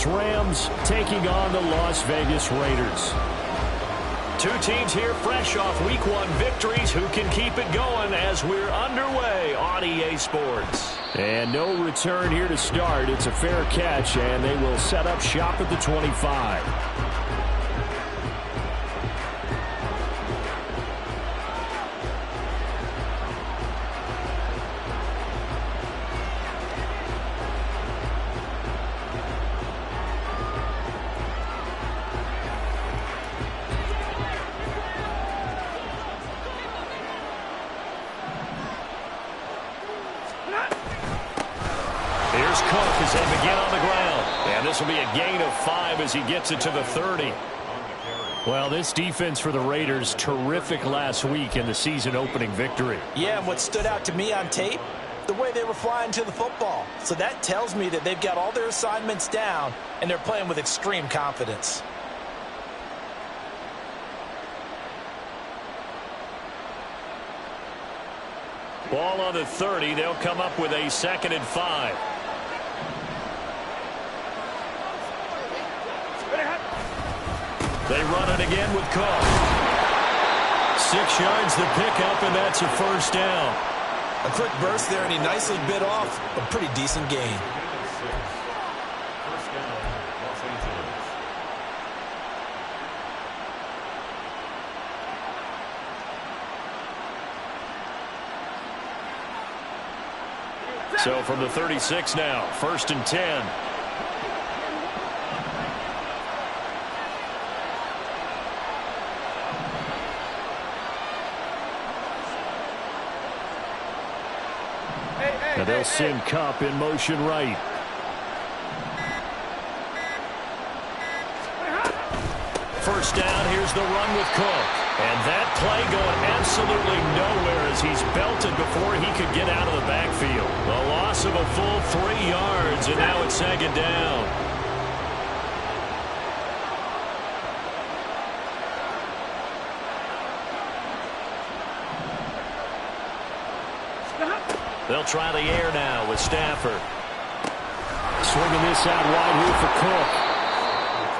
Angeles Rams taking on the Las Vegas Raiders. Two teams here fresh off Week 1 victories. Who can keep it going as we're underway on EA Sports? And no return here to start. It's a fair catch, and they will set up shop at the 25. Here's Cook as they begin on the ground. And this will be a gain of 5 as he gets it to the 30. Well, this defense for the Raiders, terrific last week in the season-opening victory. Yeah, and what stood out to me on tape, the way they were flying to the football. So that tells me that they've got all their assignments down, and they're playing with extreme confidence. Ball on the 30. They'll come up with a 2nd and 5. They run it again with Cook. 6 yards the pickup, and that's a first down. A quick burst there, and he nicely bit off a pretty decent gain. So from the 36 now, 1st and 10. And they'll send Kupp in motion right. First down, here's the run with Cook. And that play going absolutely nowhere as he's belted before he could get out of the backfield. A loss of a full 3 yards, and now it's 2nd down. They'll try the air now with Stafford. Swinging this out wide here for Cook.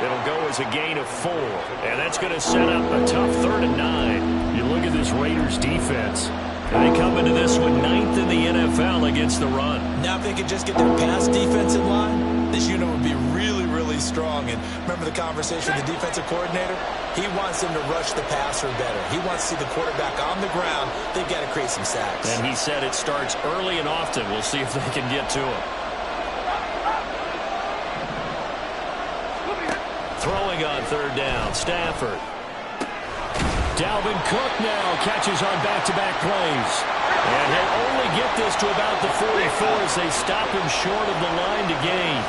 It'll go as a gain of 4, and that's going to set up a tough 3rd and 9. You look at this Raiders defense. And they come into this one 9th in the NFL against the run. Now if they could just get their pass defense in line, this unit would be really, really strong. And remember the conversation with the defensive coordinator? He wants them to rush the passer better. He wants to see the quarterback on the ground. They've got to create some sacks. And he said it starts early and often. We'll see if they can get to him. Throwing on 3rd down, Stafford. Dalvin Cook now catches on back-to-back plays. And he'll only get this to about the 44 as they stop him short of the line to gain.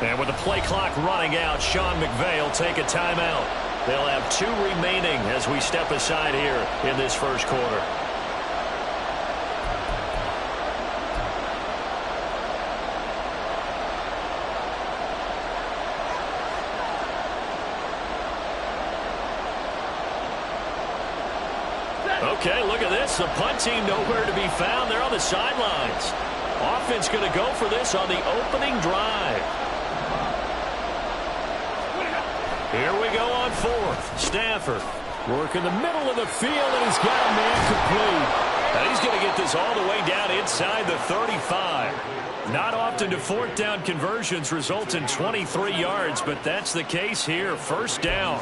And with the play clock running out, Sean McVay will take a timeout. They'll have 2 remaining as we step aside here in this first quarter. Okay, look at this. The punt team nowhere to be found. They're on the sidelines. Offense going to go for this on the opening drive. Here we go on 4th. Stafford working the middle of the field, and he's got a man complete. And he's going to get this all the way down inside the 35. Not often do 4th down conversions result in 23 yards, but that's the case here. 1st down.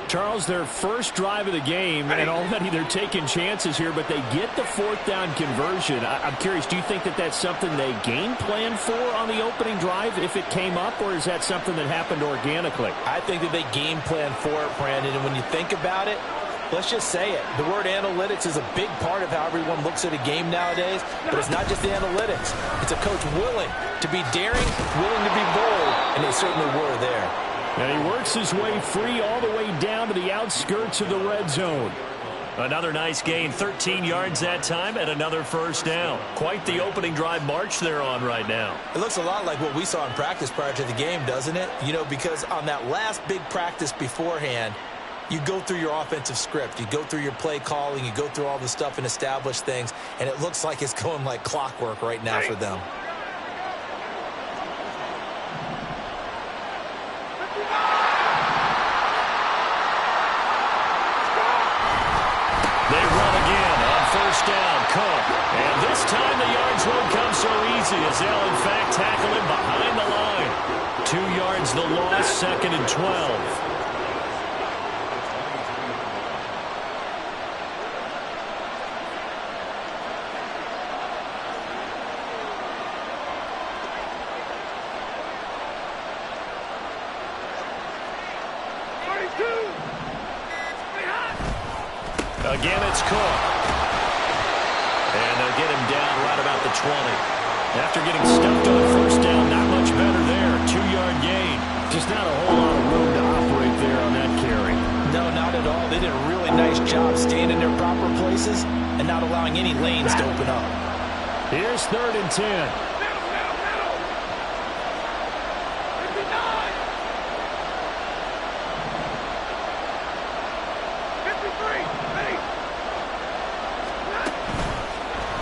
Charles, their first drive of the game, and already they're taking chances here, but they get the 4th down conversion. I'm curious, do you think that that's something they game plan for on the opening drive if it came up, or is that something that happened organically? I think that they game plan for it, Brandon, and when you think about it, let's just say it. The word analytics is a big part of how everyone looks at a game nowadays, but it's not just the analytics. It's a coach willing to be daring, willing to be bold, and they certainly were there. And he works his way free all the way down to the outskirts of the red zone. Another nice gain, 13 yards that time, and another first down. Quite the opening drive march they're on right now. It looks a lot like what we saw in practice prior to the game, doesn't it? You know, because on that last big practice beforehand, you go through your offensive script. You go through your play calling. You go through all the stuff and establish things. And it looks like it's going like clockwork right now for them. They run again on first down. Cook. And this time the yards won't come so easy as they'll, in fact, tackle him behind the line. 2 yards the loss, 2nd and 12. Again, it's Cook. And they'll get him down right about the 20. After getting stuffed on first down, not much better there. 2-yard gain. Just not a whole lot of room to operate there on that carry. No, not at all. They did a really nice job staying in their proper places and not allowing any lanes to open up. Here's 3rd and 10.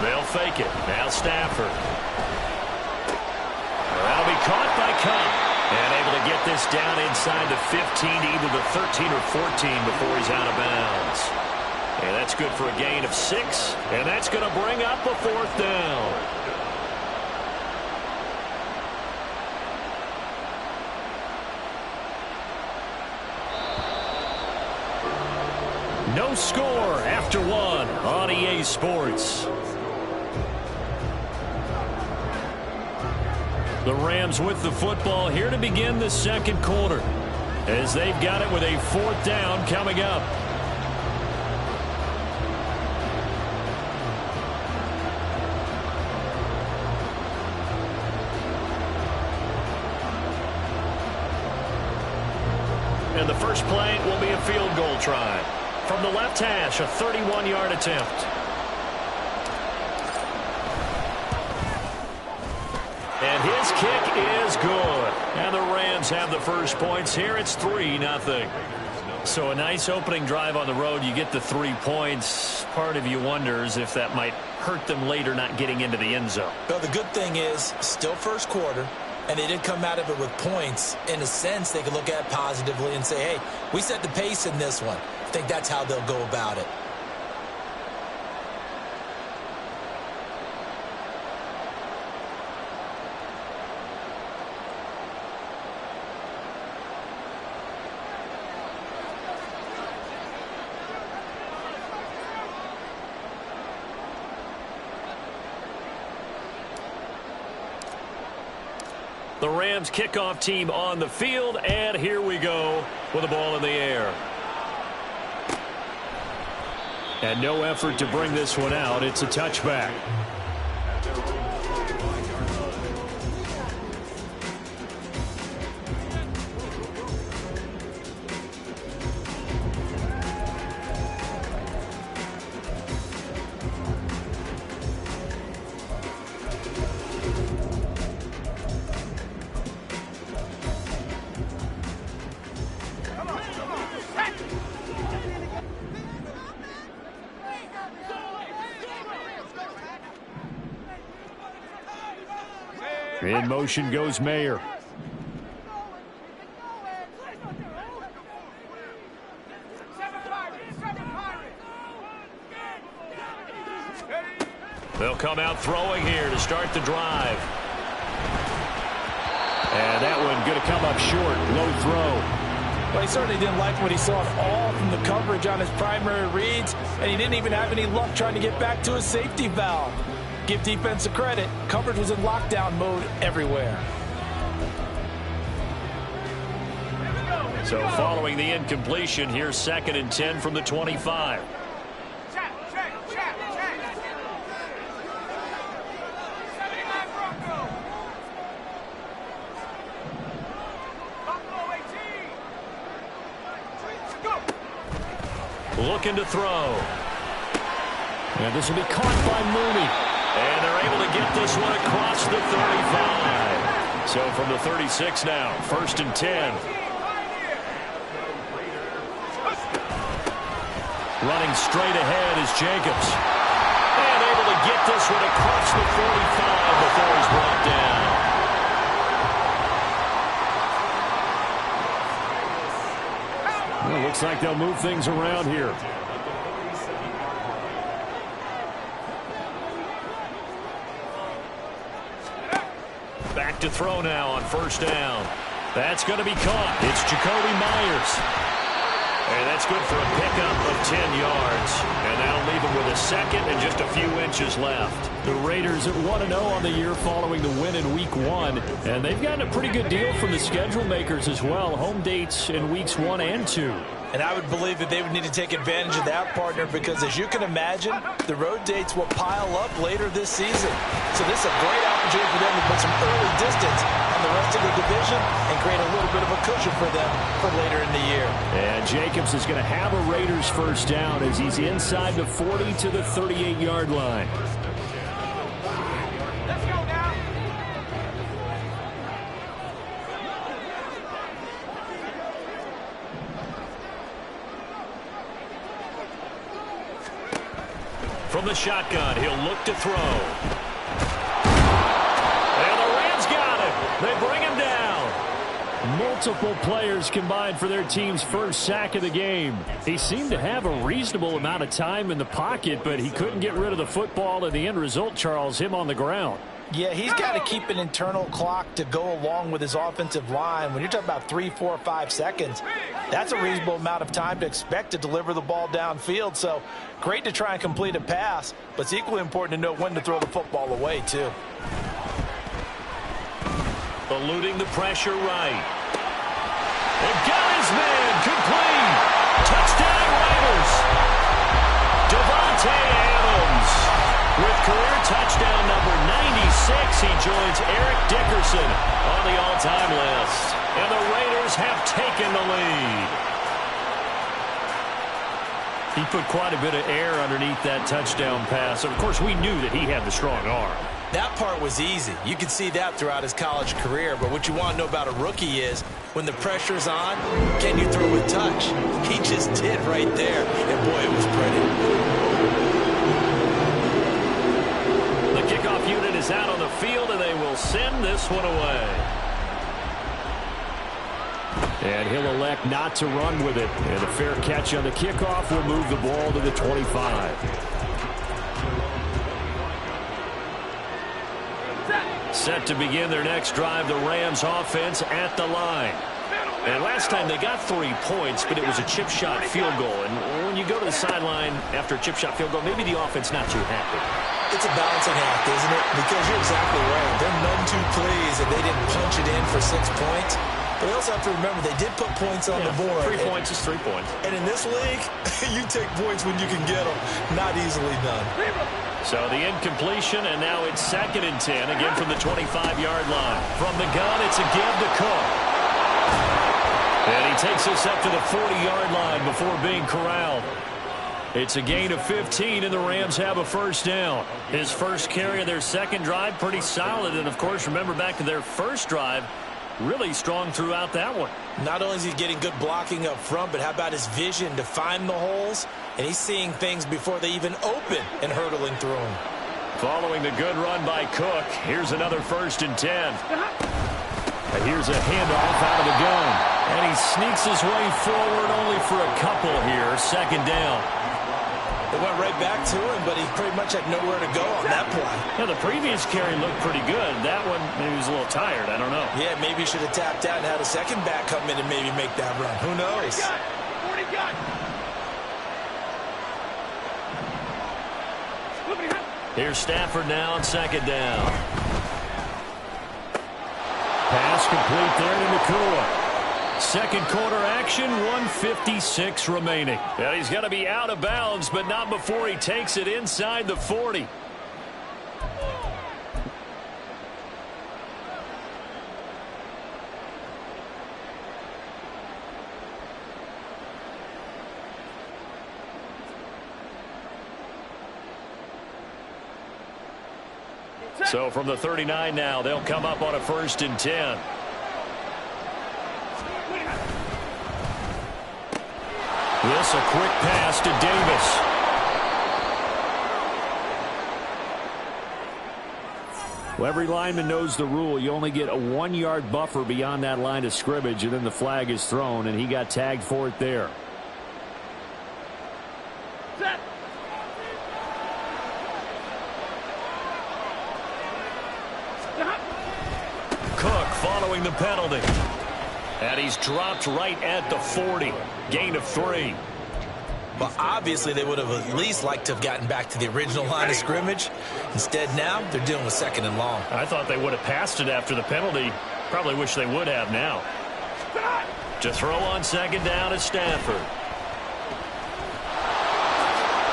They'll fake it. Now Stafford. That'll be caught by Cup. And able to get this down inside the 15 to either the 13 or 14 before he's out of bounds. And that's good for a gain of 6. And that's going to bring up a 4th down. No score after 1 on EA Sports. The Rams with the football here to begin the second quarter as they've got it with a 4th down coming up. And the first play will be a field goal try. From the left hash, a 31-yard attempt. And his kick is good. And the Rams have the first points here. It's 3-0. So a nice opening drive on the road. You get the 3 points. Part of you wonders if that might hurt them later not getting into the end zone. Well, the good thing is still first quarter, and they did come out of it with points. In a sense, they can look at it positively and say, hey, we set the pace in this one. I think that's how they'll go about it. The Rams kickoff team on the field, and here we go with the ball in the air. And no effort to bring this one out. It's a touchback. In motion goes Mayer. They'll come out throwing here to start the drive. And that one going to come up short. Low throw. Well, he certainly didn't like what he saw at all from the coverage on his primary reads, and he didn't even have any luck trying to get back to his safety valve. Give defense a credit. Coverage was in lockdown mode everywhere. So following the incompletion, here's 2nd and 10 from the 25. Looking to throw. And this will be caught by Mooney. And they're able to get this one across the 35. So from the 36 now, 1st and 10. Running straight ahead is Jacobs. And able to get this one across the 45 before he's brought down. Well, looks like they'll move things around here. Back to throw now on 1st down. That's going to be caught. It's Jacoby Myers. And that's good for a pickup of 10 yards. And that'll leave him with a second and just a few inches left. The Raiders at 1-0 on the year following the win in Week 1. And they've gotten a pretty good deal from the schedule makers as well. Home dates in Weeks 1 and 2. And I would believe that they would need to take advantage of that, partner, because as you can imagine, the road dates will pile up later this season. So this is a great opportunity for them to put some early distance on the rest of the division and create a little bit of a cushion for them for later in the year. And Jacobs is going to have a Raiders 1st down as he's inside the 40 to the 38-yard line. From the shotgun, he'll look to throw. And the Rams got him. They bring him down. Multiple players combined for their team's first sack of the game. He seemed to have a reasonable amount of time in the pocket, but he couldn't get rid of the football, and the end result, Charles, him on the ground. Yeah, he's got to keep an internal clock to go along with his offensive line. When you're talking about 3, 4, 5 seconds, that's a reasonable amount of time to expect to deliver the ball downfield. So great to try and complete a pass, but it's equally important to know when to throw the football away, too. Eluding the pressure right. And got his man. Complete. Touchdown Raiders. Devontae Adams. With career touchdown number 96, he joins Eric Dickerson on the all-time list. And the Raiders have taken the lead. He put quite a bit of air underneath that touchdown pass. Of course, we knew that he had the strong arm. That part was easy. You could see that throughout his college career. But what you want to know about a rookie is when the pressure's on, can you throw with touch? He just did right there. And, boy, it was pretty. Kickoff unit is out on the field, and they will send this one away. And he'll elect not to run with it. And a fair catch on the kickoff will move the ball to the 25. Set to begin their next drive, the Rams offense at the line. And last time they got 3 points, but it was a chip shot field goal. And when you go to the sideline after a chip shot field goal, maybe the offense not too happy. It's a balancing act, isn't it? Because you're exactly right. They're none too pleased that they didn't punch it in for 6 points. But they also have to remember they did put points on the board. 3 points is 3 points. And in this league, you take points when you can get them. Not easily done. So the incompletion, and now it's 2nd and 10, again from the 25-yard line. From the gun, it's a give to Cook. And he takes us up to the 40-yard line before being corralled. It's a gain of 15, and the Rams have a 1st down. His first carry of their second drive, pretty solid. And, of course, remember back to their first drive, really strong throughout that one. Not only is he getting good blocking up front, but how about his vision to find the holes? And he's seeing things before they even open and hurtling through them. Following the good run by Cook, here's another 1st and 10. And here's a handoff out of the gun. And he sneaks his way forward only for a couple here. 2nd down. It went right back to him, but he pretty much had nowhere to go on that play. Yeah, the previous carry looked pretty good. That one, maybe he was a little tired. I don't know. Yeah, maybe he should have tapped out and had a second back come in and maybe make that run. Who knows? Here's Stafford now on 2nd down. Pass complete there to Nakua. Second quarter action, 1:56 remaining. And he's going to be out of bounds, but not before he takes it inside the 40. So from the 39 now, they'll come up on a 1st and 10. This a quick pass to Davis. Well, every lineman knows the rule. You only get a 1-yard buffer beyond that line of scrimmage, and then the flag is thrown, and he got tagged for it there. Cook following the penalty. And he's dropped right at the 40. Gain of 3. Well, obviously, they would have at least liked to have gotten back to the original line of scrimmage. Instead, now, they're dealing with 2nd and long. I thought they would have passed it after the penalty. Probably wish they would have now. To throw on 2nd down is Stafford.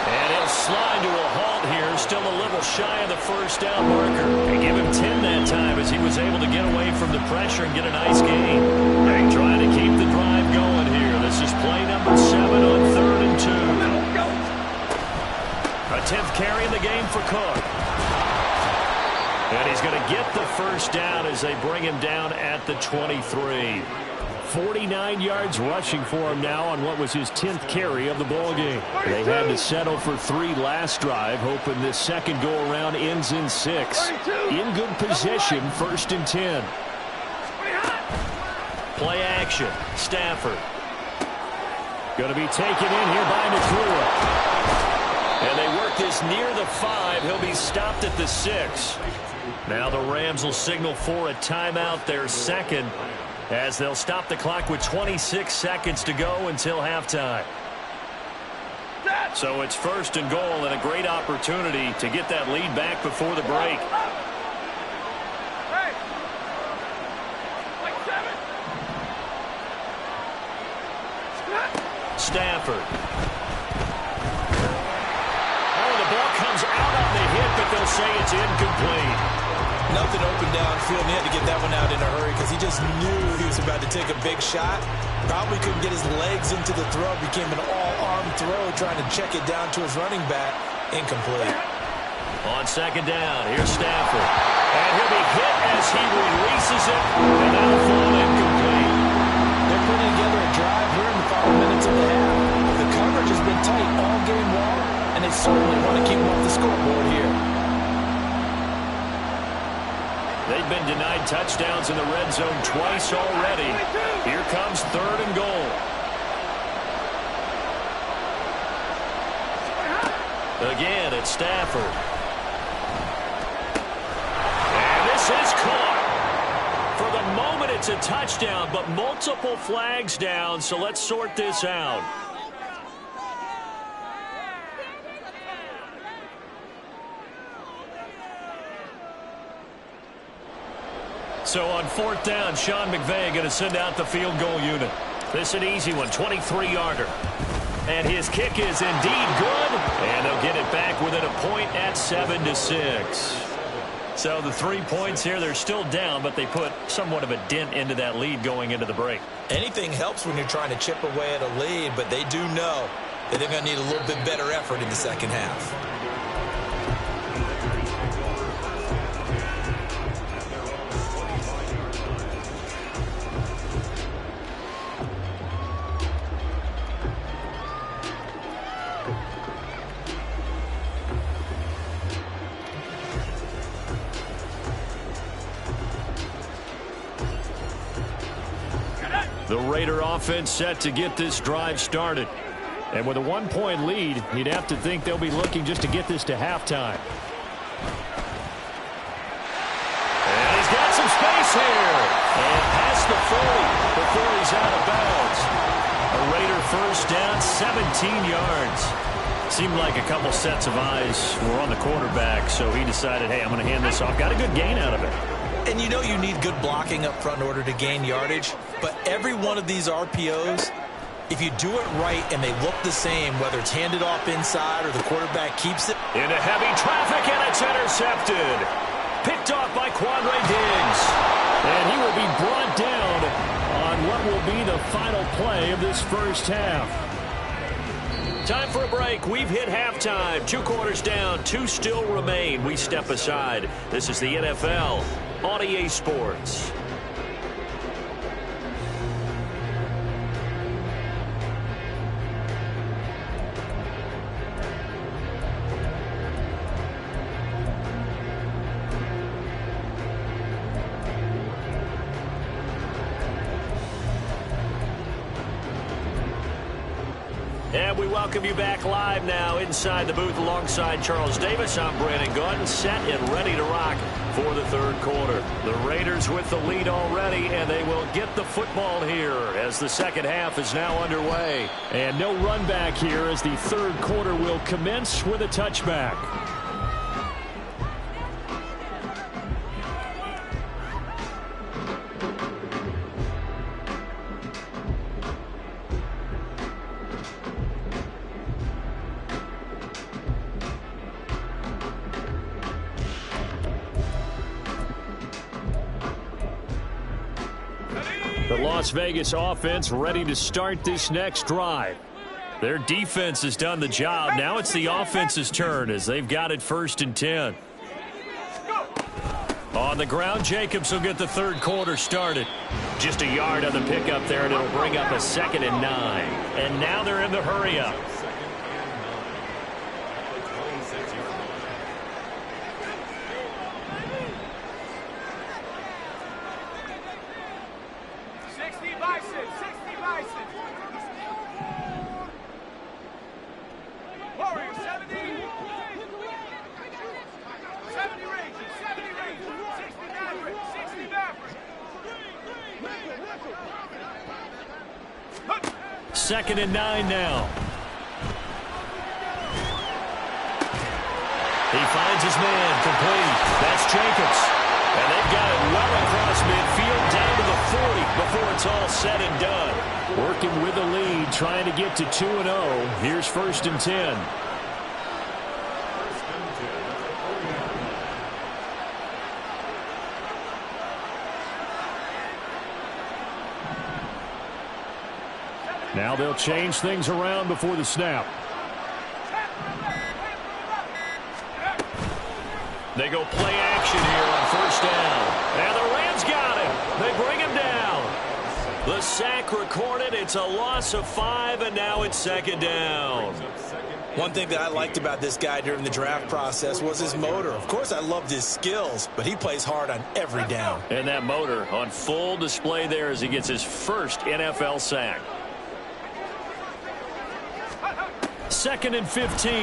And he'll slide to a halt here, still a little shy of the 1st down marker. They give him 10 that time as he was able to get away from the pressure and get a nice gain. They're trying to keep the drive going here. This is play number 7 on 3rd and 2. A 10th carry in the game for Cook. And he's going to get the 1st down as they bring him down at the 23. 49 yards rushing for him now on what was his 10th carry of the ball game. They had to settle for 3 last drive, hoping this second go-around ends in 6. In good position, 1st and 10. Play action. Stafford. Going to be taken in here by Nakua. And they work this near the 5. He'll be stopped at the 6. Now the Rams will signal for a timeout, their 2nd, as they'll stop the clock with 26 seconds to go until halftime. So it's 1st and goal and a great opportunity to get that lead back before the break. Stafford. Oh, the ball comes out on the hit, but they'll say it's incomplete. Nothing open downfield, and he had to get that one out in a hurry because he just knew he was about to take a big shot. Probably couldn't get his legs into the throw. Became an all-arm throw, trying to check it down to his running back. Incomplete. On 2nd down, here's Stafford. And he'll be hit as he releases it, and that'll fall incomplete. They're putting together a drive here in the final minutes of the half. The coverage has been tight all game long, and they certainly want to keep them off the scoreboard here. They've been denied touchdowns in the red zone twice already. Here comes 3rd and goal. Again, it's Stafford. And this is caught. For the moment, it's a touchdown, but multiple flags down, so let's sort this out. So on 4th down, Sean McVay going to send out the field goal unit. This is an easy one, 23-yarder. And his kick is indeed good. And they'll get it back within a point at 7-6. So the 3 points here, they're still down, but they put somewhat of a dent into that lead going into the break. Anything helps when you're trying to chip away at a lead, but they do know that they're going to need a little bit better effort in the second half. The Raider offense set to get this drive started. And with a 1-point lead, you'd have to think they'll be looking just to get this to halftime. And he's got some space here. And past the 40 before he's out of bounds. A Raider 1st down, 17 yards. Seemed like a couple sets of eyes were on the quarterback, so he decided, hey, I'm going to hand this off. Got a good gain out of it. And you know you need good blocking up front in order to gain yardage, but every one of these RPOs, if you do it right and they look the same, whether it's handed off inside or the quarterback keeps it. Into heavy traffic, and it's intercepted. Picked off by Quandre Diggs. And he will be brought down on what will be the final play of this first half. Time for a break. We've hit halftime. 2 quarters down. 2 still remain. We step aside. This is the NFL on EA Sports. And we welcome you back live now inside the booth alongside Charles Davis. I'm Brandon Gaudin, set and ready to rock for the third quarter. The Raiders with the lead already, and they will get the football here as the second half is now underway. And no run back here as the third quarter will commence with a touchback. The Las Vegas offense ready to start this next drive. Their defense has done the job. Now it's the offense's turn as they've got it 1st and 10. On the ground, Jacobs will get the third quarter started. Just a yard on the pickup there, and it'll bring up a 2nd and 9. And now they're in the hurry up. Second and 9 now. He finds his man complete. That's Jacobs. And they've got it well across midfield down to the 40 before it's all said and done. Working with the lead, trying to get to 2-0. Here's 1st and 10. Now they'll change things around before the snap. They go play action here on 1st down. And the Rams got him. They bring him down. The sack recorded. It's a loss of 5, and now it's 2nd down. One thing that I liked about this guy during the draft process was his motor. Of course, I loved his skills, but he plays hard on every down. And that motor on full display there as he gets his first NFL sack. 2nd and 15.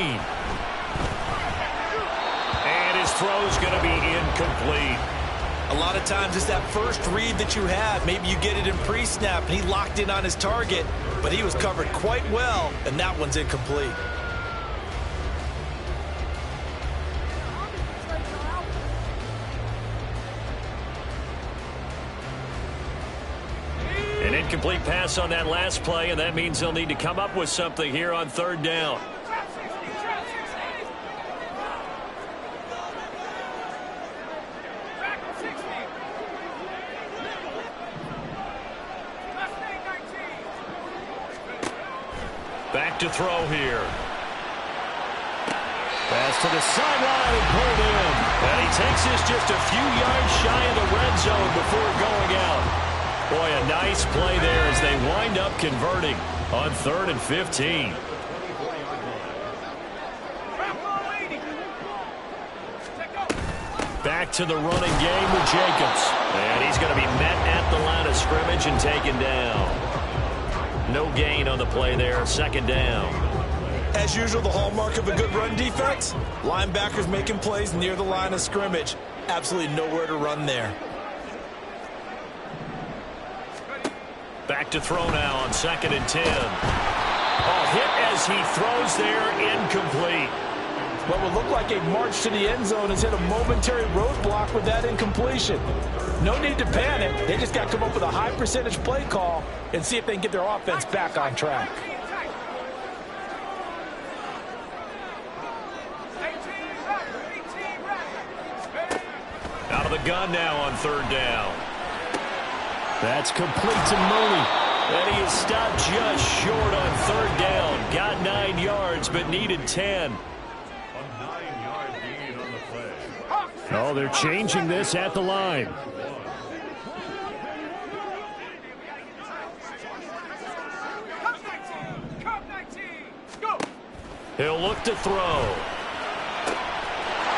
And his throw's going to be incomplete. A lot of times it's that first read that you have. Maybe you get it in pre-snap, and he locked in on his target, but he was covered quite well, and that one's incomplete. An incomplete pass on that last play, and that means they'll need to come up with something here on 3rd down. Back to throw here. Pass to the sideline and pulled in. And he takes this just a few yards shy of the red zone before going out. Boy, a nice play there as they wind up converting on 3rd and 15. Back to the running game with Jacobs. And he's going to be met at the line of scrimmage and taken down. No gain on the play there, 2nd down. As usual, the hallmark of a good run defense, linebackers making plays near the line of scrimmage. Absolutely nowhere to run there. Back to throw now on 2nd and 10. Oh, hit as he throws there, incomplete. What would look like a march to the end zone has hit a momentary roadblock with that incompletion. No need to panic. They just got to come up with a high percentage play call and see if they can get their offense back on track. Out of the gun now on 3rd down. That's complete to Mooney. And he is stopped just short on 3rd down. got 9 yards, but needed 10. Oh, they're changing this at the line. He'll look to throw.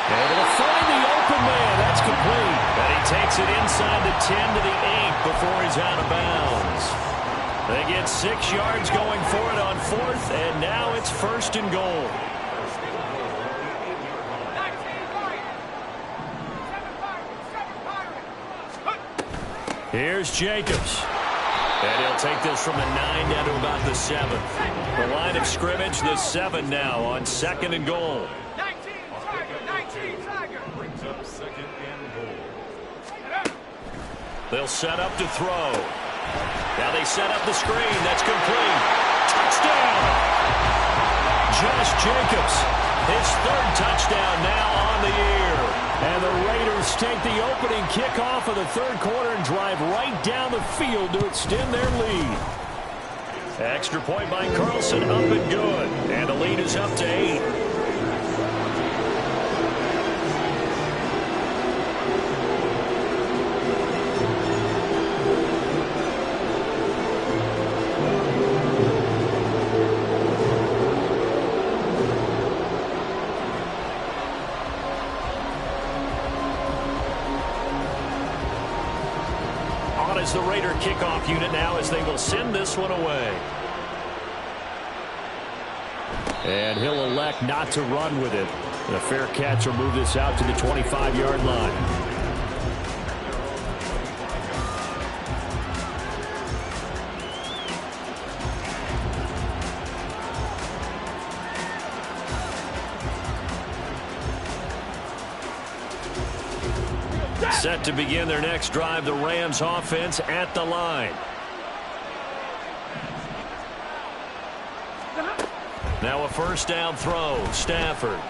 Able to find the open man. That's complete. And he takes it inside the 10 to the 8 before he's out of bounds. They get 6 yards going for it on 4th, and now it's 1st and goal. Here's Jacobs. And he'll take this from the 9 down to about the 7th. The line of scrimmage, the 7 now on 2nd and goal. 19 Tiger. Brings up 2nd and goal. They'll set up to throw. Now they set up the screen. That's complete. Touchdown! Josh Jacobs, his 3rd touchdown now on the year. And the Raiders take the opening kickoff of the 3rd quarter and drive right down the field to extend their lead. Extra point by Carlson, up and good. And the lead is up to 8. Is the Raider kickoff unit now as they will send this one away. And he'll elect not to run with it. And a fair catch will move this out to the 25-yard line. Set to begin their next drive, the Rams offense at the line. Now a 1st down throw, Stafford.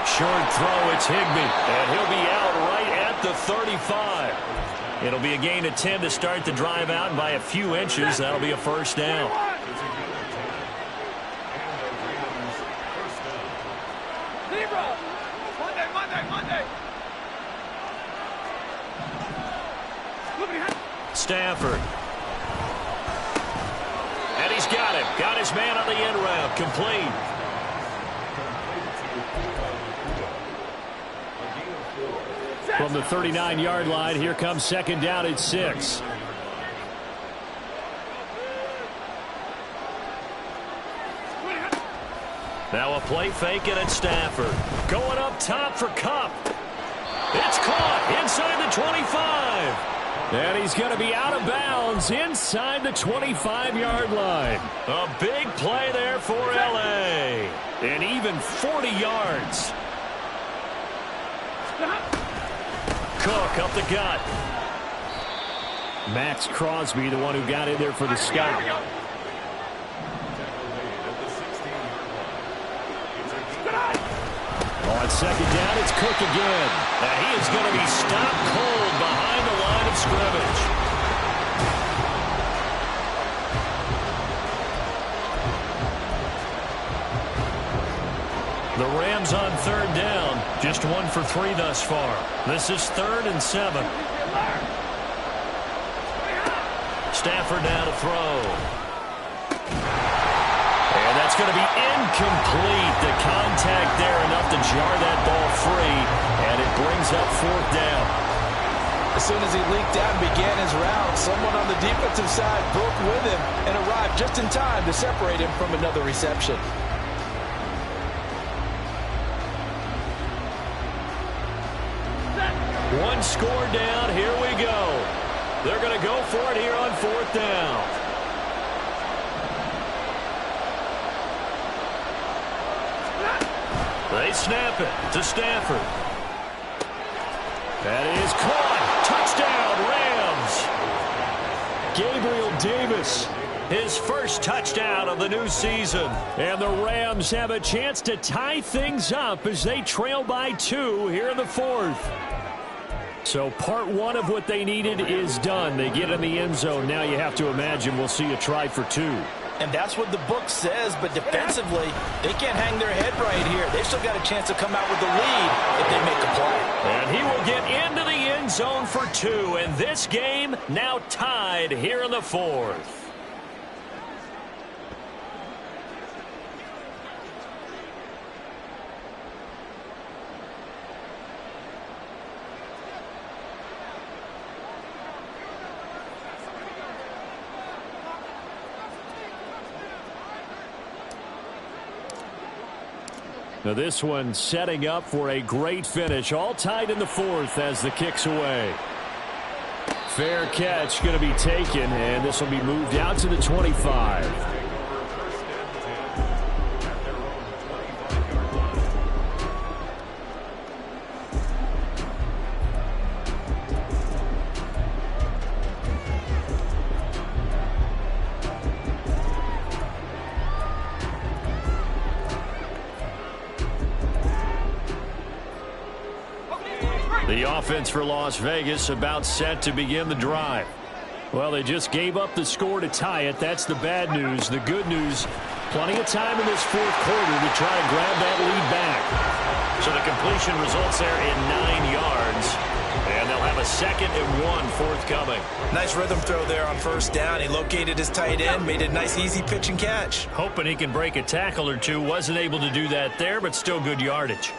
Short throw, it's Higbee, and he'll be out right at the 35. It'll be a gain of 10 to start the drive out, and by a few inches, that'll be a 1st down. Stafford. And he's got him. Got his man on the end route. Complete. From the 39-yard line, here comes 2nd down at 6. Now a play fake and it's Stafford. Going up top for Kupp. It's caught inside the 25. And he's going to be out of bounds inside the 25-yard line. A big play there for L.A. And even 40 yards. Cook up the gut. Max Crosby, the one who got in there for the stop. On 2nd down, it's Cook again. And he is going to be stopped cold behind the line of scrimmage. The Rams on 3rd down, just 1 for 3 thus far. This is 3rd and 7. Stafford now to throw. And that's going to be incomplete. The contact there enough to jar that ball free, and it brings up 4th down. As soon as he leaked out and began his route, someone on the defensive side broke with him and arrived just in time to separate him from another reception. One score down. Here we go. They're going to go for it here on 4th down. They snap it to Stafford. That is caught. Touchdown, Rams. Gabriel Davis, his 1st touchdown of the new season. And the Rams have a chance to tie things up as they trail by 2 here in the 4th. So part 1 of what they needed is done. They get in the end zone. Now you have to imagine we'll see a try for 2. And that's what the book says, but defensively, they can't hang their head right here. They've still got a chance to come out with the lead if they make a play. And he will get into the end zone for 2, and this game now tied here in the 4th. Now this one setting up for a great finish. All tied in the 4th as the kick's away. Fair catch going to be taken, and this will be moved out to the 25. The offense for Las Vegas about set to begin the drive. Well, they just gave up the score to tie it. That's the bad news. The good news, plenty of time in this 4th quarter to try and grab that lead back. So the completion results there in 9 yards. And they'll have a 2nd and 1 forthcoming. Nice rhythm throw there on 1st down. He located his tight end, made a nice easy pitch and catch. Hoping he can break a tackle or two. Wasn't able to do that there, but still good yardage.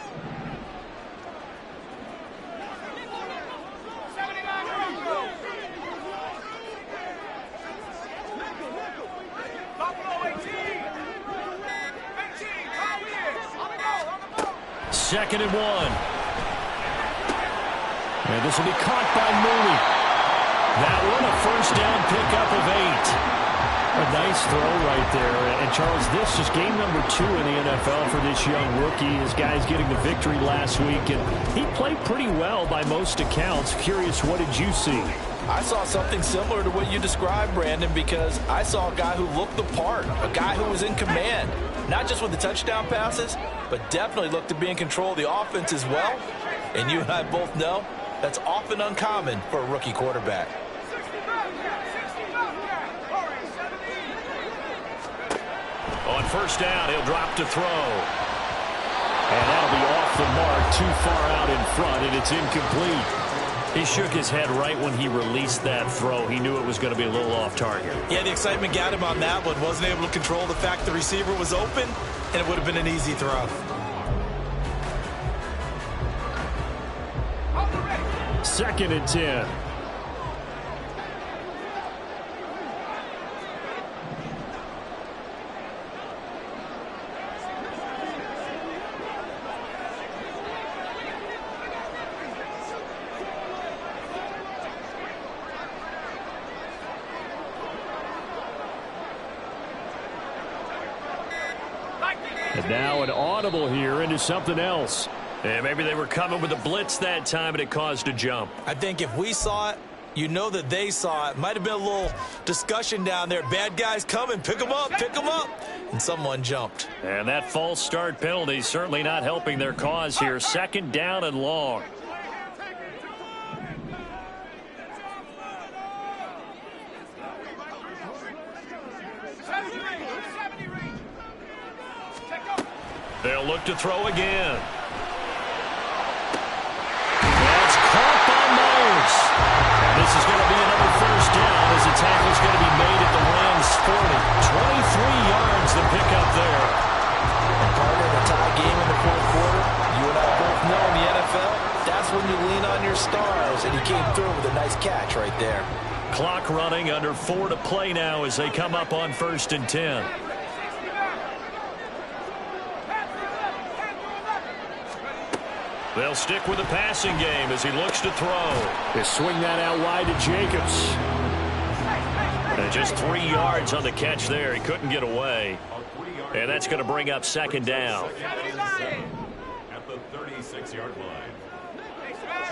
Second and 1. And this will be caught by Mooney. That one a 1st down pickup of 8. A nice throw right there. And Charles, this is game number 2 in the NFL for this young rookie. His guys getting the victory last week, and he played pretty well by most accounts. Curious, what did you see? I saw something similar to what you described, Brandon, because I saw a guy who looked the part, a guy who was in command, not just with the touchdown passes, but definitely looked to be in control of the offense as well. And you and I both know that's often uncommon for a rookie quarterback. On 1st down, he'll drop to throw. And that'll be off the mark, too far out in front, and it's incomplete. He shook his head right when he released that throw. He knew it was going to be a little off target. Yeah, the excitement got him on that one. Wasn't able to control the fact the receiver was open, and it would have been an easy throw. 2nd and 10. And now an audible here into something else. And maybe they were coming with a blitz that time, and it caused a jump. I think if we saw it, you know that they saw it. Might have been a little discussion down there. Bad guys coming. Pick them up. Pick them up. And someone jumped. And that false start penalty certainly not helping their cause here. 2nd down and long. They'll look to throw again. That's caught by Myers. This is going to be another 1st down as the tackle is going to be made at the Rams 40. 23 yards to pick up there. And partner, in a tie game in the 4th quarter, you and I both know in the NFL, that's when you lean on your stars, and he came through with a nice catch right there. Clock running, under 4 to play now as they come up on 1st and 10. They'll stick with the passing game as he looks to throw. They swing that out wide to Jacobs. And just 3 yards on the catch there. He couldn't get away. And that's going to bring up 2nd down. At the 36-yard line.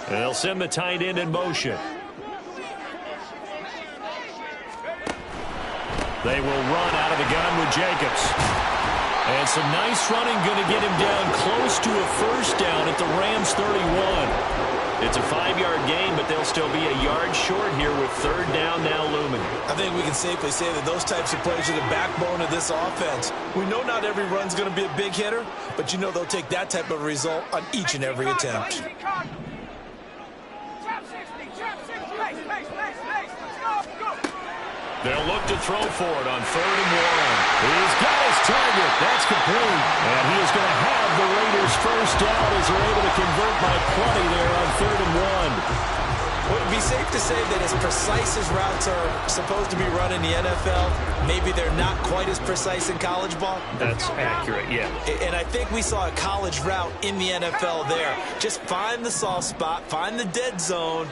And they'll send the tight end in motion. They will run out of the gun with Jacobs. And some nice running, going to get him down close to a 1st down at the Rams 31. It's a 5-yard gain, but they'll still be a yard short here with third down now looming. I think we can safely say that those types of plays are the backbone of this offense. We know not every run's going to be a big hitter, but you know they'll take that type of result on each and every attempt. They'll look to throw for it on 3rd and 1. He's got his target. That's complete. And he is going to have the Raiders first down as they're able to convert by plenty there on 3rd and 1. Would it be safe to say that as precise as routes are supposed to be run in the NFL, maybe they're not quite as precise in college ball? That's accurate, yeah. And I think we saw a college route in the NFL there. Just find the soft spot, find the dead zone,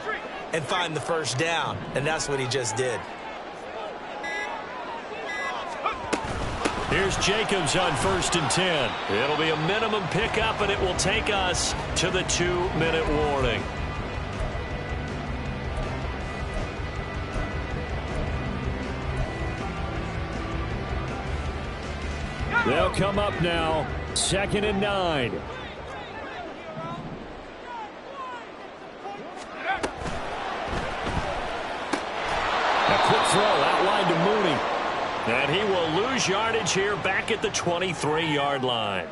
and find the first down. And that's what he just did. Here's Jacobs on 1st and 10. It'll be a minimum pickup, and it will take us to the 2-minute warning. They'll come up now, 2nd and 9. A quick throw outlined to Mooney. And he will lose yardage here back at the 23-yard line.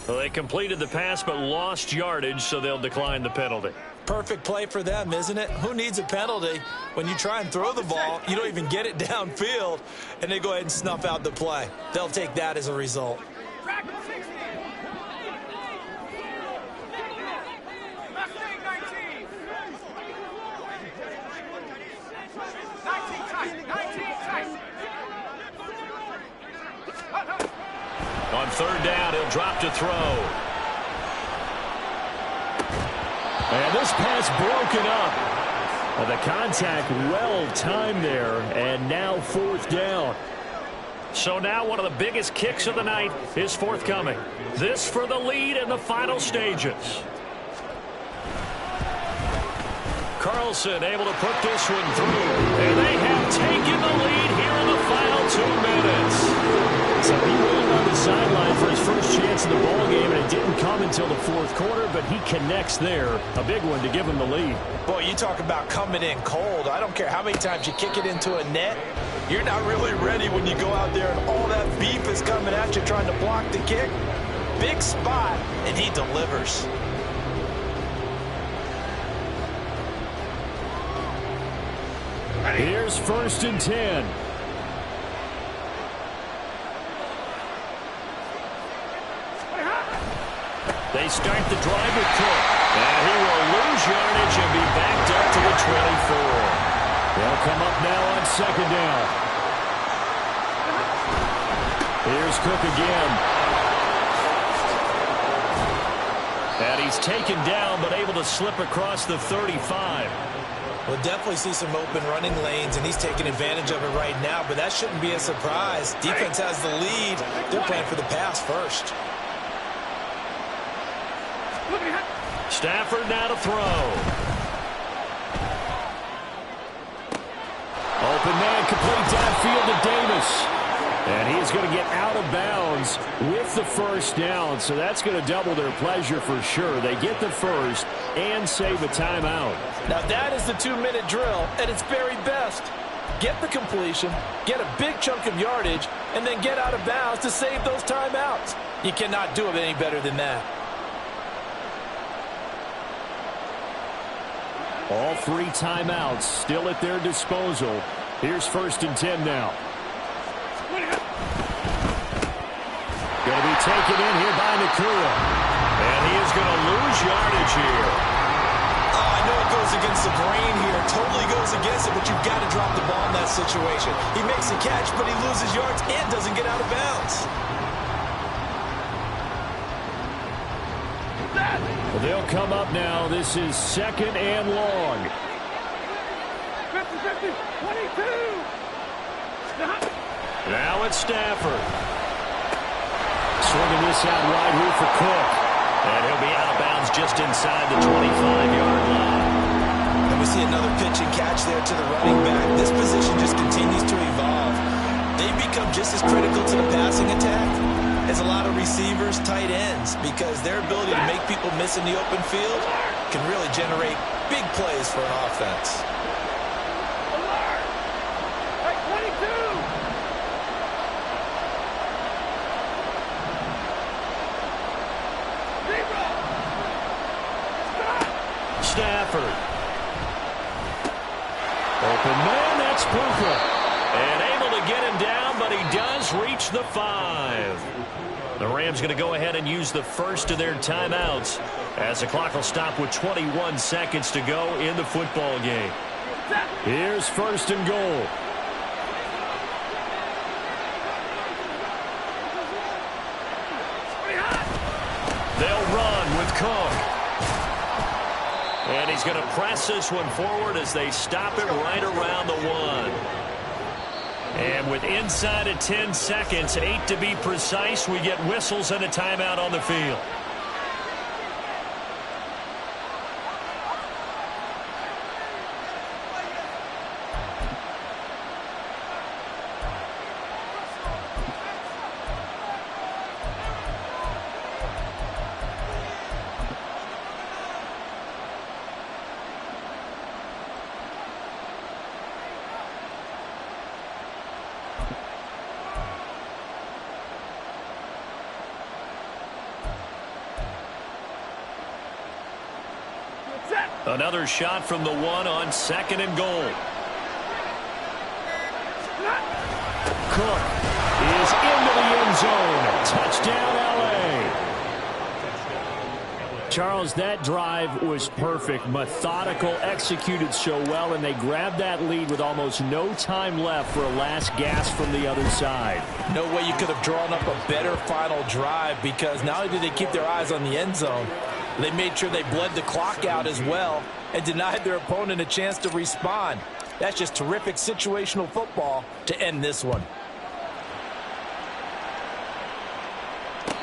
Well, they completed the pass but lost yardage, so they'll decline the penalty. Perfect play for them, isn't it? Who needs a penalty when you try and throw the ball, you don't even get it downfield, and they go ahead and snuff out the play. They'll take that as a result. On 3rd down, he'll drop to throw. And this pass broken up. The contact well timed there, and now 4th down. So now one of the biggest kicks of the night is forthcoming. This for the lead in the final stages. Carlson able to put this one through. And they have taken the lead here in the final 2 minutes. So he waited on the sideline for his first chance in the ballgame, and it didn't come until the 4th quarter, but he connects there. A big one to give him the lead. Boy, you talk about coming in cold. I don't care how many times you kick it into a net. You're not really ready when you go out there and all that beef is coming at you trying to block the kick. Big spot, and he delivers. Here's 1st and 10. They start the drive with Cook. And he will lose yardage and be backed up to the 24. They'll come up now on 2nd down. Here's Cook again. And he's taken down but able to slip across the 35. We'll definitely see some open running lanes, and he's taking advantage of it right now, but that shouldn't be a surprise. Defense has the lead. They're playing for the pass first. Stafford now to throw. Open man complete downfield to Davis. And he is going to get out of bounds with the first down. So that's going to double their pleasure for sure. They get the first and save a timeout. Now that is the 2-minute drill at its very best. Get the completion, get a big chunk of yardage, and then get out of bounds to save those timeouts. You cannot do it any better than that. All 3 timeouts still at their disposal. Here's 1st and 10 now. Going to be taken in here by Nakua. And he is going to lose yardage here. Oh, I know it goes against the grain here. Totally goes against it, but you've got to drop the ball in that situation. He makes a catch, but he loses yards and doesn't get out of bounds. They'll come up now. This is 2nd and long. 50-50, 22. Now it's Stafford. Swinging this out wide here for Cook. And he'll be out of bounds just inside the 25-yard line. And we see another pitch and catch there to the running back. This position just continues to evolve. They become just as critical to the passing attack as a lot of receivers, tight ends, because their ability to make people miss in the open field can really generate big plays for an offense. Alert! Hey, 22! Zero! Stop! Stafford. Open man, that's perfect. And able to get him down, but he does reach the 5. The Rams going to go ahead and use the first of their timeouts as the clock will stop with 21 seconds to go in the football game. Here's first and goal. They'll run with Cook. And he's going to press this one forward as they stop it right around the 1. And with inside of 10 seconds, 8 to be precise, we get whistles and a timeout on the field. Another shot from the 1 on second and goal. Cook is into the end zone. Touchdown, L.A. Charles, that drive was perfect. Methodical, executed so well, and they grabbed that lead with almost no time left for a last gasp from the other side. No way you could have drawn up a better final drive, because not only did they keep their eyes on the end zone, they made sure they bled the clock out as well and denied their opponent a chance to respond. That's just terrific situational football to end this one.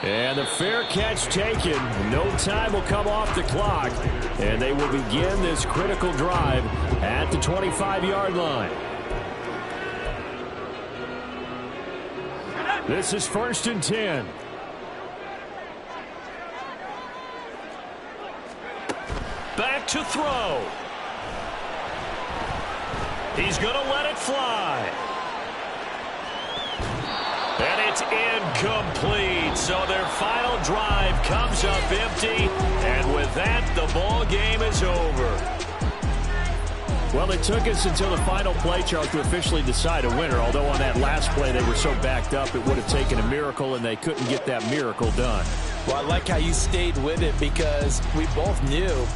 And the fair catch taken. No time will come off the clock. And they will begin this critical drive at the 25-yard line. This is first and 10. Back to throw. He's going to let it fly. And it's incomplete. So their final drive comes up empty. And with that, the ball game is over. Well, it took us until the final play, Charles, to officially decide a winner. Although on that last play they were so backed up, it would have taken a miracle, and they couldn't get that miracle done. Well, I like how you stayed with it, because we both knew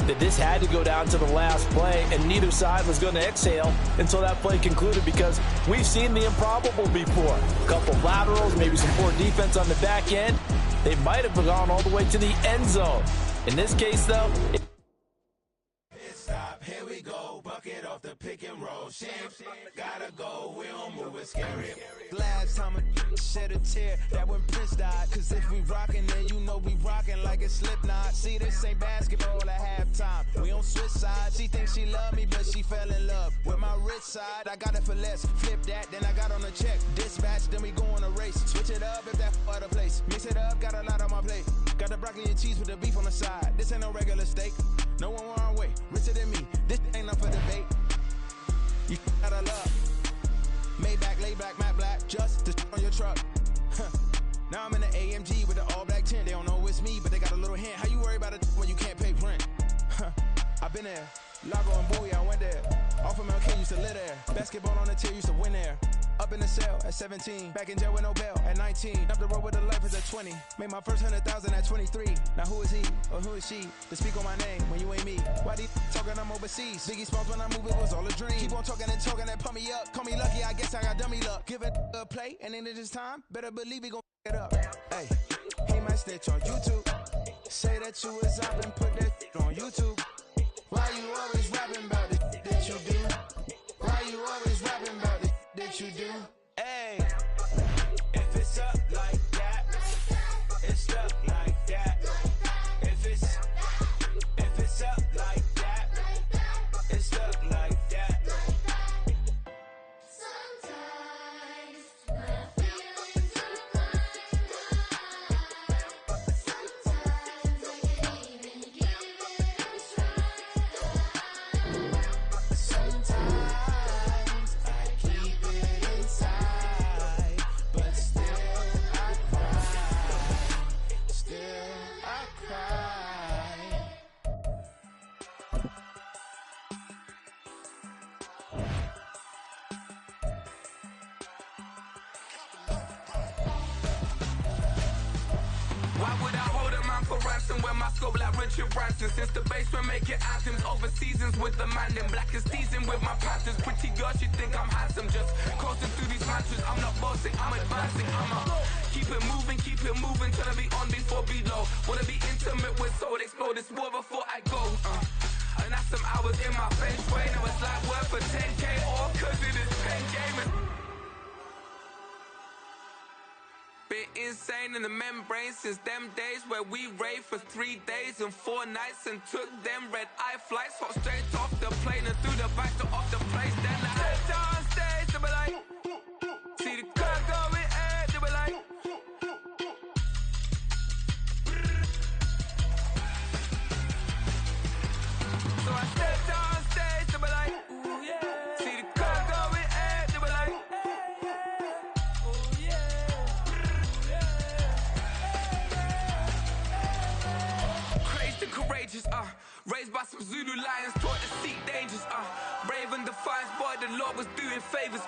that this had to go down to the last play, and neither side was going to exhale until that play concluded, because we've seen the improbable before. A couple of laterals, maybe some poor defense on the back end. They might have gone all the way to the end zone. In this case, though, Stop, here we go, bucket off the pick and roll. Shams, gotta go, we don't move it scary. Last time a shed a tear, that when Prince died. Cause if we rockin', then you know we rockin' like a Slipknot. See, this ain't basketball at halftime. We on switch sides. She thinks she love me, but she fell in love with my rich side. I got it for less. Flip that, then I got on a check. Dispatch, then we go on a race. Switch it up if that other place. Mix it up, got a lot on my plate. Got the broccoli and cheese with the beef on the side. This ain't no regular steak. No one wrong way. Richer than me. This ain't up for debate. You gotta love. Maybach, lay back, matte black, just to on your truck. Now I'm in the AMG with the all black tint. They don't know it's me, but they got a little hint. How you worry about it when you can't pay rent? I've been there. Lago and Bowie, I went there. Off of MLK, used to live there. Basketball on the tier, used to win there. Up in the cell at 17. Back in jail with no bail at 19. Up the road with a life is at 20. Made my first 100,000 at 23. Now who is he or who is she to speak on my name when you ain't me? Why these talking I'm overseas? Biggie Smalls when I move it was all a dream. Keep on talking and pump me up. Call me lucky, I guess I got dummy luck. Give it a play and then it's time. Better believe we gon' it up. Hey, he might snitch on YouTube. Say that you was up and put that on YouTube. Why you always rapping about it that you do? Why you always rapping about it that you do? Hey, if it's up like that, it's stuck like that. If it's up like that, it's stuck like that. Sometimes my feelings are blind. Sometimes I can't even give it a dancing when my scope like Richard Branson. Since the basement making anthems over seasons with the man in black is seasoned with my patterns. Pretty girl, she think I'm handsome. Just coasting through these mantras. I'm not bossing, I'm advancing. Keep it moving till I be on before below. Wanna be intimate with soul, explore this war before I go. And that's some hours in my feng shui. Now it's like work for 10K, all cause it is pen gaming. Been insane in the membrane since them days where we raved for 3 days and 4 nights and took them red eye flights. Hot straight off the plane and through the back door of the place. Then I stepped on stage, they were like, see the crowd going air, they were like, so I stepped on stage, they were like, ooh yeah. See the crowd going air, they were like, oh yeah. Crazed and courageous, raised by some Zulu lions, taught to seek dangers, brave and defiant, boy, the Lord was doing favors,